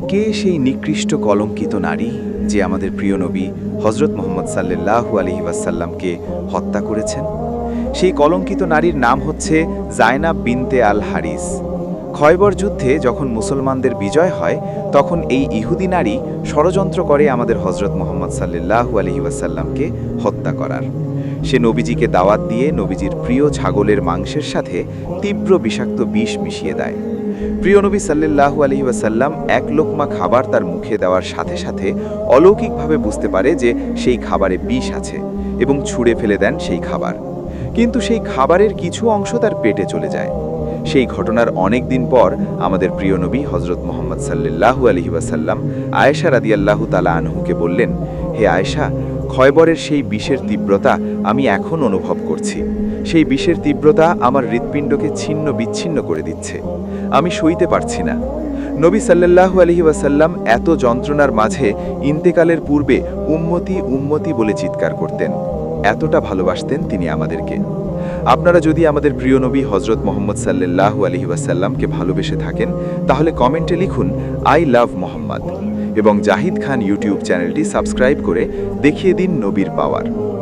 কে সেই নিকৃষ্ট কলঙ্কিত নারী যে আমাদের প্রিয় নবী হজরত মুহাম্মদ সাল্লাল্লাহু আলাইহি ওয়াসাল্লামকে হত্যা করেছেন? সেই কলঙ্কিত নারীর নাম হচ্ছে জায়নাব বিনতে আল হারিস। খয়বর যুদ্ধে যখন মুসলমানদের বিজয় হয়, তখন এই ইহুদি নারী ষড়যন্ত্র করে আমাদের হজরত মুহাম্মদ সাল্লাল্লাহু আলাইহি ওয়াসাল্লামকে হত্যা করার। সে নবীজিকে দাওয়াত দিয়ে নবীজির প্রিয় ছাগলের মাংসের সাথে তীব্র বিষাক্ত বিষ মিশিয়ে দেয়। প্রিয় নবী সাল্লাল্লাহু আলাইহি ওয়াসাল্লাম এক লোকমা খাবার তার মুখে দেওয়ার সাথে সাথে অলৌকিকভাবে বুঝতে পারে যে সেই খাবারে বিষ আছে এবং ছুঁড়ে ফেলে দেন সেই খাবার। কিন্তু সেই খাবারের কিছু অংশ তার পেটে চলে যায়। সেই ঘটনার অনেক দিন পর আমাদের প্রিয় নবী হজরত মুহাম্মদ সাল্লাল্লাহু আলাইহি ওয়াসাল্লাম আয়েশা রাদিয়াল্লাহু তাআলা আনহুকে বললেন, হে আয়েশা, খয়বরের সেই বিষের তীব্রতা আমি এখন অনুভব করছি। সেই বিষের তীব্রতা আমার হৃৎপিণ্ডকে ছিন্ন বিচ্ছিন্ন করে দিচ্ছে। আমি সইতে পারছি না। নবী সাল্লাল্লাহু আলাইহি ওয়াসাল্লাম এত যন্ত্রণার মাঝে ইন্তেকালের পূর্বে উম্মতি উম্মতি বলে চিৎকার করতেন। এতটা ভালোবাসতেন তিনি আমাদেরকে। আপনারা যদি আমাদের প্রিয় নবী হজরত মুহাম্মদ সাল্লাল্লাহু আলাইহি ওয়াসাল্লামকে ভালোবেসে থাকেন, তাহলে কমেন্টে লিখুন আই লাভ মোহাম্মদ এবং জাহিদ খান ইউটিউব চ্যানেলটি সাবস্ক্রাইব করে দেখিয়ে দিন নবীর পাওয়ার।